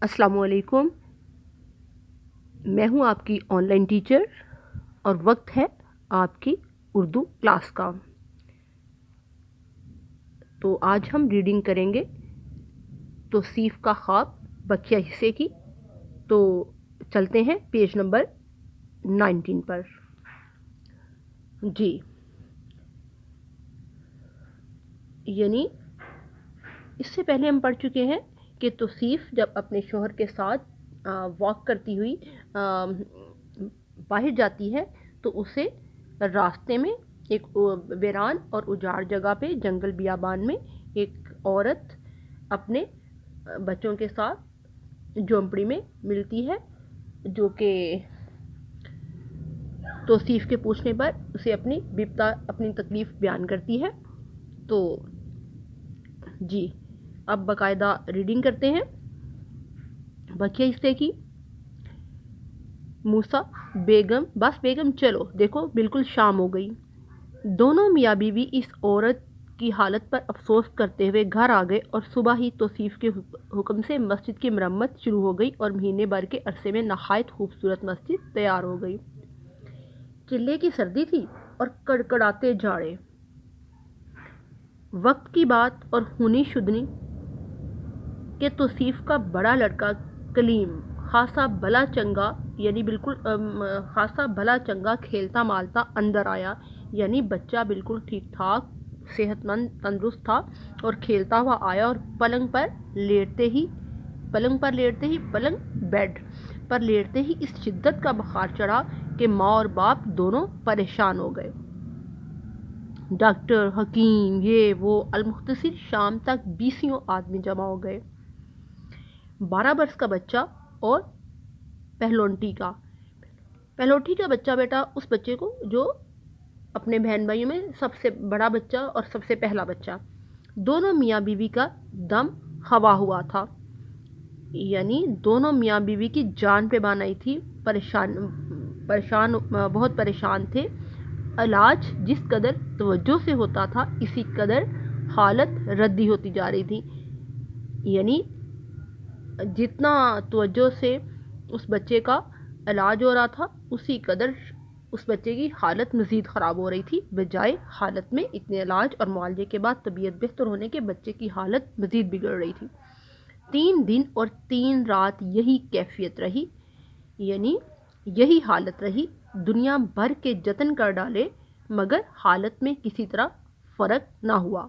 السلام علیکم، میں ہوں آپ کی آن لائن ٹیچر اور وقت ہے آپ کی اردو کلاس کا۔ تو آج ہم ریڈنگ کریں گے توصیف کا خواب بقیہ حصے کی۔ تو چلتے ہیں پیج نمبر 19 پر۔ جی، یعنی اس سے پہلے ہم پڑھ چکے ہیں کہ توصیف جب اپنے شوہر کے ساتھ واک کرتی ہوئی باہر جاتی ہے تو اسے راستے میں ایک ویران اور اجاڑ جگہ پہ جنگل بیابان میں ایک عورت اپنے بچوں کے ساتھ جھونپڑی میں ملتی ہے، جو کہ توصیف کے پوچھنے پر اسے اپنی تکلیف بیان کرتی ہے۔ تو جی، اب باقاعدہ ریڈنگ کرتے ہیں بقیہ حصے کی۔ موسیٰ: بس بیگم چلو، دیکھو بالکل شام ہو گئی۔ دونوں میاں بیوی اس عورت کی حالت پر افسوس کرتے ہوئے گھر آ گئے اور صبح ہی توصیف کے حکم سے مسجد کی مرمت شروع ہو گئی اور مہینے بھر کے عرصے میں نہایت خوبصورت مسجد تیار ہو گئی۔ چلے کی سردی تھی اور کڑکڑاتے جاڑے۔ وقت کی بات اور ہونی شدنی کہ توصیف کا بڑا لڑکا کلیم خاصا بھلا چنگا کھیلتا مالتا اندر آیا، یعنی بچہ بالکل ٹھیک ٹھاک صحت مند تندرست تھا اور کھیلتا ہوا آیا اور پلنگ پر لیٹتے ہی بیڈ پر لیٹتے ہی اس شدت کا بخار چڑھا کہ ماں اور باپ دونوں پریشان ہو گئے۔ ڈاکٹر، حکیم، یہ وہ، المختصر شام تک 20 آدمی جمع ہو گئے۔ 12 برس کا بچہ اور پہلوٹی کا بچہ بیٹا اس بچے کو جو اپنے بہن بھائیوں میں سب سے بڑا بچہ اور سب سے پہلا بچہ، دونوں میاں بیوی کا دم ہوا ہوا تھا، یعنی دونوں میاں بیوی کی جان پہ بان آئی تھی، بہت پریشان تھے۔ علاج جس قدر توجہ سے ہوتا تھا اسی قدر حالت ردی ہوتی جا رہی تھی، یعنی جتنا توجہ سے اس بچے کا علاج ہو رہا تھا اسی قدر اس بچے کی حالت مزید خراب ہو رہی تھی، بجائے حالت میں اتنے علاج اور معالجے کے بعد طبیعت بہتر ہونے کے بچے کی حالت مزید بگڑ رہی تھی۔ 3 دن اور 3 رات یہی کیفیت رہی، یعنی یہی حالت رہی۔ دنیا بھر کے جتن کر ڈالے مگر حالت میں کسی طرح فرق نہ ہوا،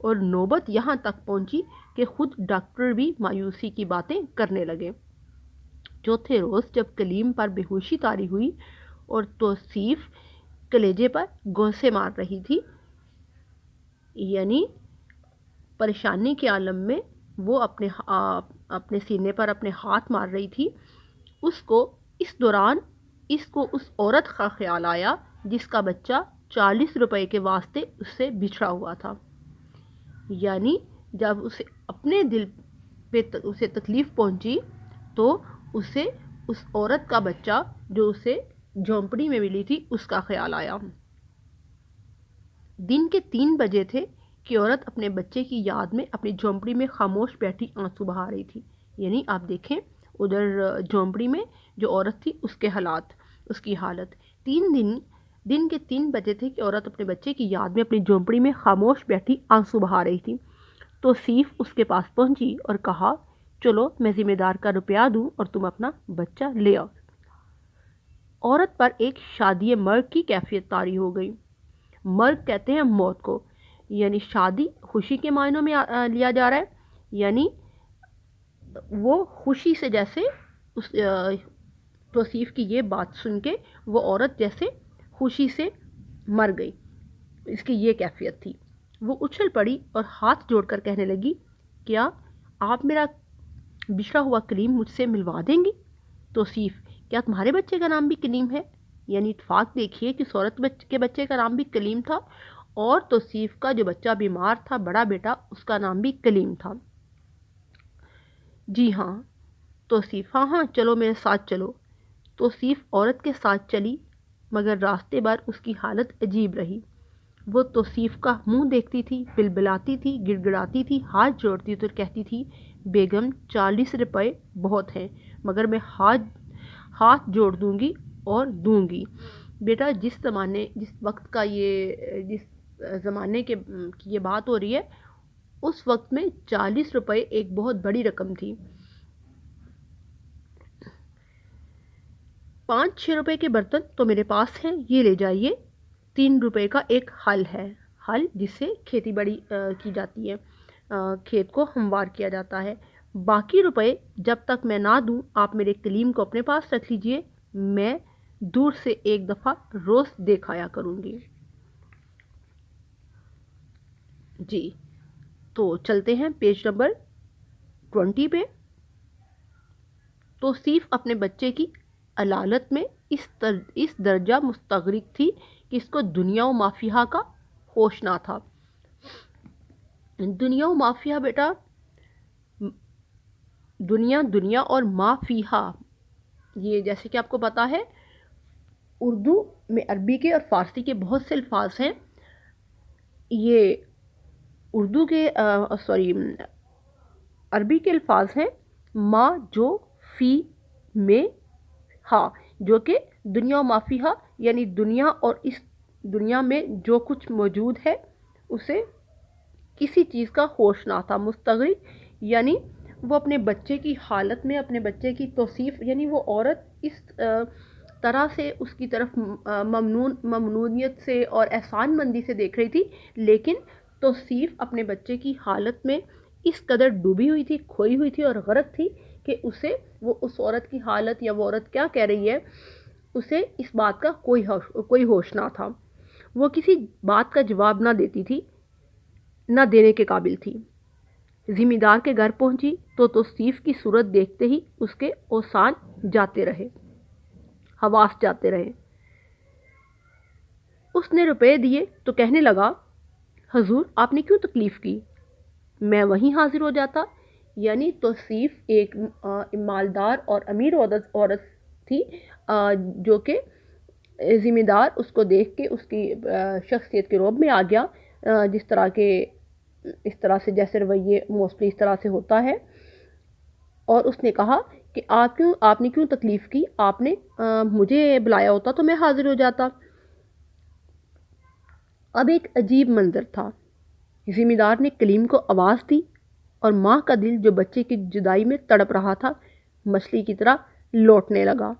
اور نوبت یہاں تک پہنچی کہ خود ڈاکٹر بھی مایوسی کی باتیں کرنے لگے۔ چوتھے روز جب کلیم پر بے ہوشی طاری ہوئی اور توصیف کلیجے پر گوسے مار رہی تھی، یعنی پریشانی کے عالم میں وہ اپنے سینے پر اپنے ہاتھ مار رہی تھی، اس دوران اس عورت کا خیال آیا جس کا بچہ 40 روپے کے واسطے اس سے بچھڑا ہوا تھا، یعنی جب اسے اپنے دل پہ اسے تکلیف پہنچی تو اسے اس عورت کا بچہ جو اسے جھونپڑی میں ملی تھی اس کا خیال آیا۔ دن کے 3 بجے تھے کہ عورت اپنے بچے کی یاد میں اپنی جھونپڑی میں خاموش بیٹھی آنسو بہا رہی تھی، یعنی آپ دیکھیں ادھر جھونپڑی میں جو عورت تھی اس کے حالات، اس کی حالت۔ دن کے 3 بجے تھے کہ عورت اپنے بچے کی یاد میں اپنی جھونپڑی میں خاموش بیٹھی آنسو بہا رہی تھی۔ توصیف اس کے پاس پہنچی اور کہا، چلو میں ذمہ دار کا روپیہ دوں اور تم اپنا بچہ لے آؤ۔ عورت پر ایک شادی مرگ کی کیفیت طاری ہو گئی۔ مرگ کہتے ہیں موت کو، یعنی شادی خوشی کے معنوں میں لیا جا رہا ہے، یعنی وہ خوشی سے جیسے توصیف کی یہ بات سن کے وہ عورت جیسے خوشی سے مر گئی، اس کی یہ کیفیت تھی۔ وہ اچھل پڑی اور ہاتھ جوڑ کر کہنے لگی، کیا آپ میرا بچھڑا ہوا کلیم مجھ سے ملوا دیں گی؟ توصیف: کیا تمہارے بچے کا نام بھی کلیم ہے؟ یعنی اتفاق دیکھیے کہ عورت کے بچے کا نام بھی کلیم تھا اور توصیف کا جو بچہ بیمار تھا بڑا بیٹا اس کا نام بھی کلیم تھا۔ جی ہاں توصیف: ہاں چلو میرے ساتھ چلو۔ توصیف عورت کے ساتھ چلی مگر راستے بھر اس کی حالت عجیب رہی۔ وہ توصیف کا منہ دیکھتی تھی، بلبلاتی تھی، گڑ گڑاتی تھی، ہاتھ جوڑتی تھی اور کہتی تھی، بیگم 40 روپے بہت ہیں، مگر میں ہاتھ جوڑ دوں گی اور دوں گی۔ بیٹا جس وقت کا جس زمانے کی یہ بات ہو رہی ہے، اس وقت میں 40 روپے ایک بہت بڑی رقم تھی۔ 5-6 روپے کے برتن تو میرے پاس ہیں، یہ لے جائیے۔ 3 روپے کا ایک ہل ہے، ہل جس سے کھیتی باڑی کی جاتی ہے، کھیت کو ہموار کیا جاتا ہے۔ باقی روپے جب تک میں نہ دوں آپ میرے کلیم کو اپنے پاس رکھ لیجئے، میں دور سے ایک دفعہ روز دیکھایا کروں گی۔ جی تو چلتے ہیں پیج نمبر 20 پہ۔ توصیف اپنے بچے کی علالت میں اس درجہ مستغرق تھی کہ اس کو دنیا و مافیہا کا ہوش نہ تھا۔ دنیا و مافیہا بیٹا، دنیا اور مافیہا، یہ جیسے کہ آپ کو پتا ہے اردو میں عربی کے اور فارسی کے بہت سے الفاظ ہیں۔ یہ اردو کے عربی کے الفاظ ہیں ما جو فی میں ہا، جو کہ دنیا و مافیہا یعنی دنیا اور اس دنیا میں جو کچھ موجود ہے اسے کسی چیز کا ہوش نہ تھا۔ مستغرق یعنی وہ اپنے بچے کی حالت میں، اپنے بچے کی توصیف، یعنی وہ عورت اس طرح سے اس کی طرف ممنونیت سے اور احسان مندی سے دیکھ رہی تھی، لیکن توصیف اپنے بچے کی حالت میں اس قدر ڈوبی ہوئی تھی، کھوئی ہوئی تھی اور غرق تھی کہ اسے وہ اس عورت کی حالت یا وہ عورت کیا کہہ رہی ہے اسے اس بات کا کوئی ہوش نہ تھا۔ وہ کسی بات کا جواب نہ دیتی تھی، نہ دینے کے قابل تھی۔ ذمہ دار کے گھر پہنچی تو توصیف کی صورت دیکھتے ہی اس کے اوسان جاتے رہے، حواس جاتے رہے۔ اس نے روپے دیے تو کہنے لگا، حضور آپ نے کیوں تکلیف کی، میں وہیں حاضر ہو جاتا۔ یعنی توصیف ایک مالدار اور امیر عورت تھی، جو کہ ذمہ دار اس کو دیکھ کے اس کی شخصیت کے روب میں آ گیا، اس طرح سے جیسے رویے موسٹلی اس طرح سے ہوتا ہے، اور اس نے کہا کہ آپ نے کیوں تکلیف کی، آپ نے مجھے بلایا ہوتا تو میں حاضر ہو جاتا۔ اب ایک عجیب منظر تھا۔ ذمہ دار نے کلیم کو آواز دی اور ماں کا دل جو بچے کی جدائی میں تڑپ رہا تھا مچھلی کی طرح لوٹنے لگا،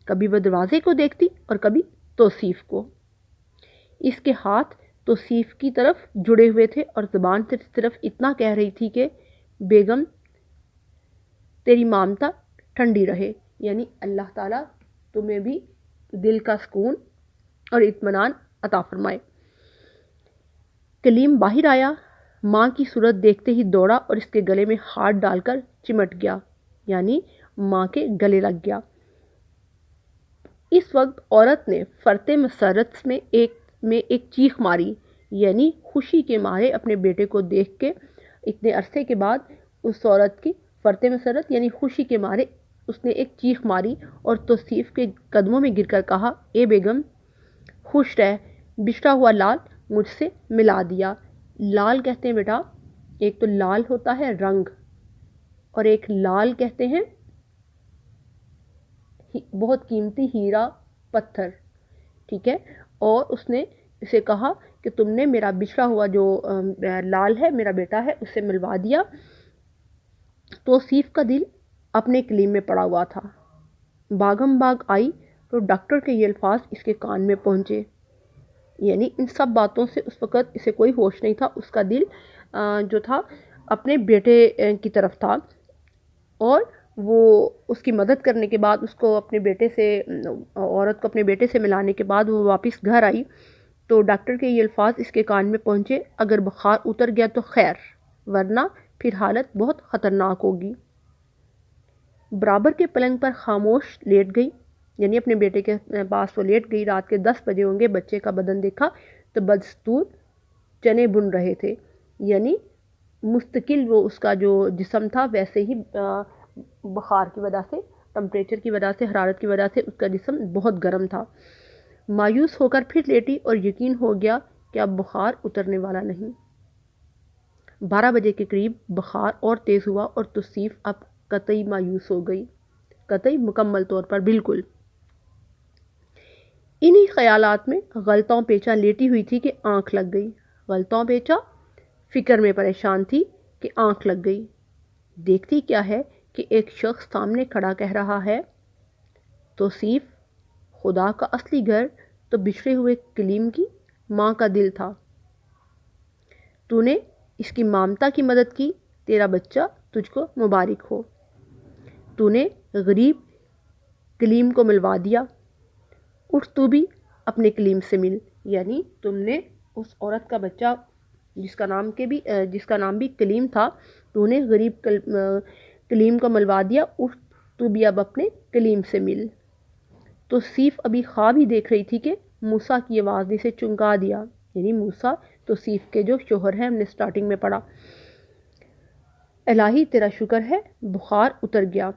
کبھی وہ دروازے کو دیکھتی اور کبھی توصیف کو۔ اس کے ہاتھ توصیف کی طرف جڑے ہوئے تھے اور زبان صرف اتنا کہہ رہی تھی کہ بیگم تیری مامتا ٹھنڈی رہے، یعنی اللہ تعالیٰ تمہیں بھی دل کا سکون اور اطمینان عطا فرمائے۔ کلیم باہر آیا، ماں کی صورت دیکھتے ہی دوڑا اور اس کے گلے میں ہاتھ ڈال کر چمٹ گیا، یعنی ماں کے گلے لگ گیا۔ اس وقت عورت نے فرط مسرت میں ایک چیخ ماری، یعنی خوشی کے مارے اپنے بیٹے کو دیکھ کے اتنے عرصے کے بعد اس عورت کی فرط مسرت یعنی خوشی کے مارے اس نے ایک چیخ ماری اور توصیف کے قدموں میں گر کر کہا، اے بیگم خوش رہ، بچھڑا ہوا لال مجھ سے ملا دیا۔ لال کہتے ہیں بیٹا، ایک تو لال ہوتا ہے رنگ، اور ایک لال کہتے ہیں بہت قیمتی ہیرا پتھر، ٹھیک ہے۔ اور اس نے اسے کہا کہ تم نے میرا بچھڑا ہوا جو لال ہے، میرا بیٹا ہے، اسے ملوا دیا۔ توصیف کا دل اپنے کلیم میں پڑا ہوا تھا۔ باغم باغ آئی تو ڈاکٹر کے یہ الفاظ اس کے کان میں پہنچے، یعنی ان سب باتوں سے اس وقت اسے کوئی ہوش نہیں تھا، اس کا دل جو تھا اپنے بیٹے کی طرف تھا، اور وہ اس کی مدد کرنے کے بعد اس کو اپنے بیٹے سے، عورت کو اپنے بیٹے سے ملانے کے بعد وہ واپس گھر آئی تو ڈاکٹر کے یہ الفاظ اس کے کان میں پہنچے، اگر بخار اتر گیا تو خیر، ورنہ پھر حالت بہت خطرناک ہوگی۔ برابر کے پلنگ پر خاموش لیٹ گئی، یعنی اپنے بیٹے کے پاس وہ لیٹ گئی۔ رات کے 10 بجے ہوں گے، بچے کا بدن دیکھا تو بدستور چنے بن رہے تھے، یعنی مستقل وہ اس کا جو جسم تھا ویسے ہی بخار کی وجہ سے، ٹمپریچر کی وجہ سے، حرارت کی وجہ سے اس کا جسم بہت گرم تھا۔ مایوس ہو کر پھر لیٹی اور یقین ہو گیا کہ اب بخار اترنے والا نہیں۔ 12 بجے کے قریب بخار اور تیز ہوا اور توصیف اب قطعی مایوس ہو گئی، قطعی مکمل طور پر بالکل۔ انہی خیالات میں غلطاں پیچا لیٹی ہوئی تھی کہ آنکھ لگ گئی۔ غلطاں پیچا فکر میں پریشان تھی کہ آنکھ لگ گئی۔ دیکھتی کیا ہے کہ ایک شخص سامنے کھڑا کہہ رہا ہے، توصیف خدا کا اصلی گھر تو بچھڑے ہوئے کلیم کی ماں کا دل تھا۔ تو نے اس کی مامتا کی مدد کی، تیرا بچہ تجھ کو مبارک ہو۔ تو نے غریب کلیم کو ملوا دیا، اٹھ تو بھی اپنے کلیم سے مل۔ یعنی تم نے اس عورت کا بچہ جس کا نام بھی کلیم تھا، تو نے غریب کلیم کو ملوا دیا، اٹھ تو بھی اب اپنے کلیم سے مل۔ توصیف ابھی خواب ہی دیکھ رہی تھی کہ موسیٰ کی آواز نے اسے چونکا دیا، یعنی موسیٰ توصیف کے جو شوہر ہیں، ہم نے سٹارٹنگ میں پڑھا۔ الہی تیرا شکر ہے بخار اتر گیا۔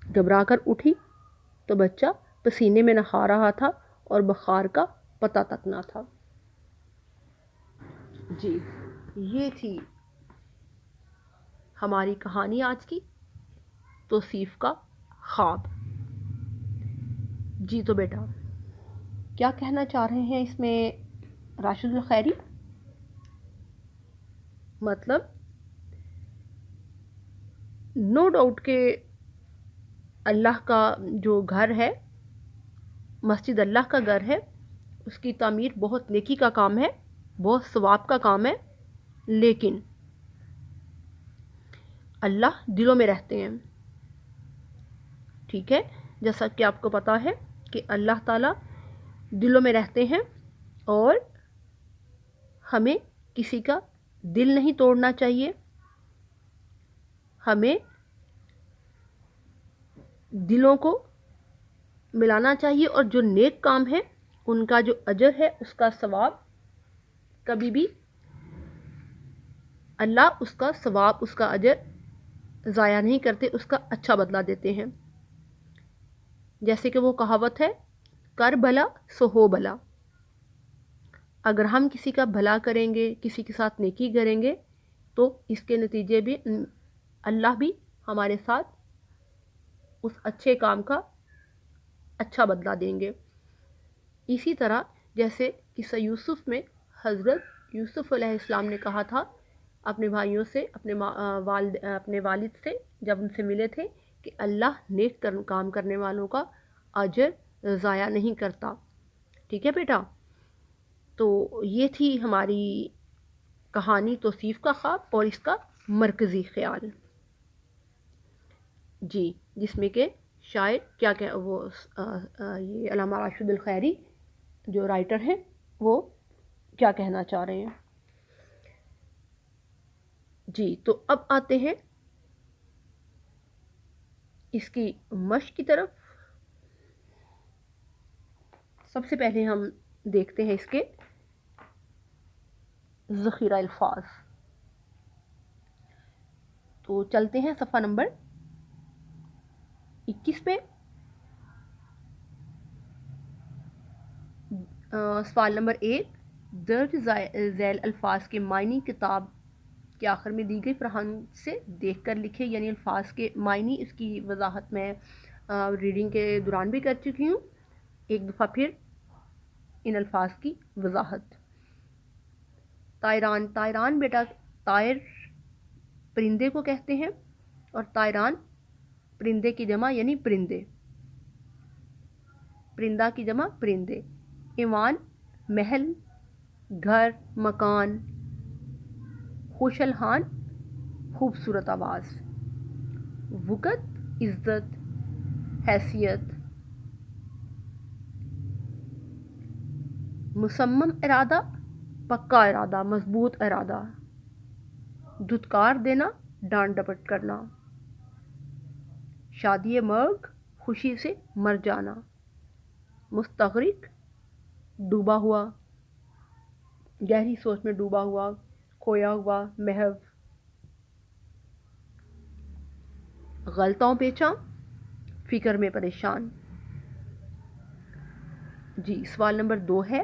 گھبرا کر اٹھی تو بچہ پسینے میں نہا رہا تھا اور بخار کا پتہ تک نہ تھا۔ جی یہ تھی ہماری کہانی آج کی، توصیف کا خواب۔ جی تو بیٹا کیا کہنا چاہ رہے ہیں اس میں راشد الخیری؟ مطلب نو ڈاؤٹ کہ اللہ کا جو گھر ہے، مسجد اللہ کا گھر ہے، اس کی تعمیر بہت نیکی کا کام ہے، بہت ثواب کا کام ہے، لیکن اللہ دلوں میں رہتے ہیں۔ ٹھیک ہے، جیسا کہ آپ کو پتا ہے کہ اللہ تعالیٰ دلوں میں رہتے ہیں، اور ہمیں کسی کا دل نہیں توڑنا چاہیے، ہمیں دلوں کو ملانا چاہیے، اور جو نیک کام ہے ان کا جو اجر ہے، اس کا ثواب کبھی بھی اللہ اس کا ثواب، اس کا اجر ضائع نہیں کرتے، اس کا اچھا بدلہ دیتے ہیں۔ جیسے کہ وہ کہاوت ہے، کر بھلا سو ہو بھلا۔ اگر ہم کسی کا بھلا کریں گے، کسی کے ساتھ نیکی کریں گے، تو اس کے نتیجے بھی اللہ بھی ہمارے ساتھ اس اچھے کام کا اچھا بدلہ دیں گے۔ اسی طرح جیسے قصہ یوسف میں حضرت یوسف علیہ السلام نے کہا تھا اپنے بھائیوں سے، اپنے والد سے جب ان سے ملے تھے، کہ اللہ نیک کام کرنے والوں کا اجر ضائع نہیں کرتا۔ ٹھیک ہے بیٹا، تو یہ تھی ہماری کہانی توصیف کا خواب اور اس کا مرکزی خیال۔ جی جس میں کہ شاعر کیا یہ علامہ راشد الخیری جو رائٹر ہیں وہ کیا کہنا چاہ رہے ہیں۔ جی تو اب آتے ہیں اس کی مشق کی طرف۔ سب سے پہلے ہم دیکھتے ہیں اس کے ذخیرہ الفاظ۔ تو چلتے ہیں صفحہ نمبر 21 پہ۔ سوال نمبر 1، درج ذیل الفاظ کے معنی کتاب کے آخر میں دی گئی فرہنگ سے دیکھ کر لکھے، یعنی الفاظ کے معنی، اس کی وضاحت میں ریڈنگ کے دوران بھی کر چکی ہوں، ایک دفعہ پھر ان الفاظ کی وضاحت۔ طائران، طائران بیٹا طائر پرندے کو کہتے ہیں، اور طائران پرندے کی جمع یعنی پرندے، پرندہ کی جمع پرندے۔ ایوان محل، گھر، مکان۔ خوش الحان خوبصورت آواز۔ وقت عزت، حیثیت۔ مصمم ارادہ پکا ارادہ، مضبوط ارادہ۔ دھتکار دینا ڈانٹ ڈپٹ کرنا۔ شادی مرگ خوشی سے مر جانا۔ مستغرق ڈوبا ہوا، گہری سوچ میں ڈوبا ہوا، کھویا ہوا، محو۔ غلطاں پیچاں فکر میں پریشان۔ جی سوال نمبر 2 ہے،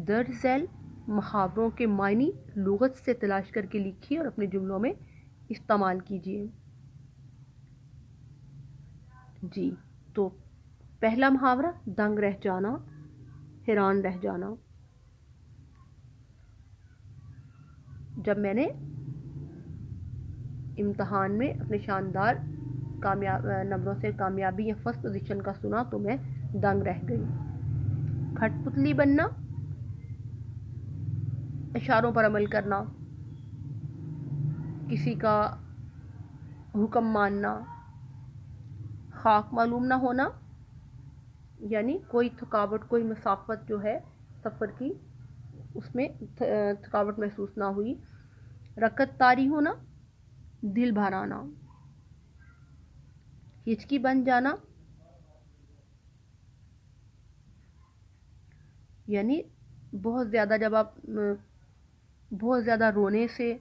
درج ذیل محاوروں کے معنی لغت سے تلاش کر کے لکھیے اور اپنے جملوں میں استعمال کیجیے. جی تو پہلا محاورہ دنگ رہ جانا، حیران رہ جانا. جب میں نے امتحان میں اپنے شاندار نمبروں سے کامیابی یا فرسٹ پوزیشن کا سنا تو میں دنگ رہ گئی. کھٹ پتلی بننا، اشاروں پر عمل کرنا، کسی کا حکم ماننا، خاک معلوم نہ ہونا، یعنی کوئی تھکاوٹ، کوئی مسافت جو ہے سفر کی، اس میں تھکاوٹ محسوس نہ ہوئی. رکت طاری ہونا، دل بھر آنا. ہچکی بن جانا، یعنی بہت زیادہ جب آپ بہت زیادہ رونے سے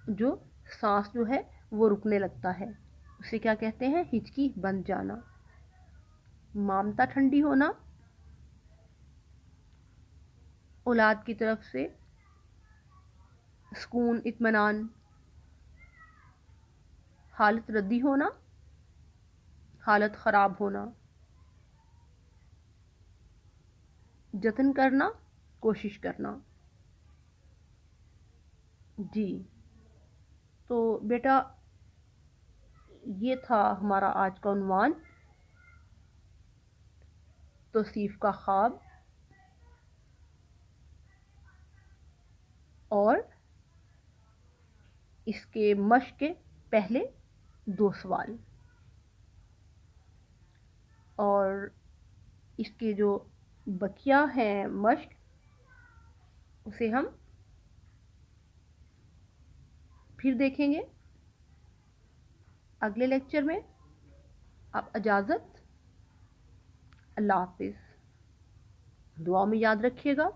جو سانس جو ہے وہ رکنے لگتا ہے، اسے کیا کہتے ہیں؟ ہچکی بن جانا. مامتا ٹھنڈی ہونا، اولاد کی طرف سے سکون، اطمینان. حالت ردی ہونا، حالت خراب ہونا. جتن کرنا، کوشش کرنا. جی تو بیٹا یہ تھا ہمارا آج کا عنوان، توصیف کا خواب. اور اس کے مشق کے پہلے 2 سوال، اور اس کے جو بقیہ ہیں مشق، اسے ہم پھر دیکھیں گے اگلے لیکچر میں. آپ اجازت، اللہ حافظ. دعا میں یاد رکھیے گا.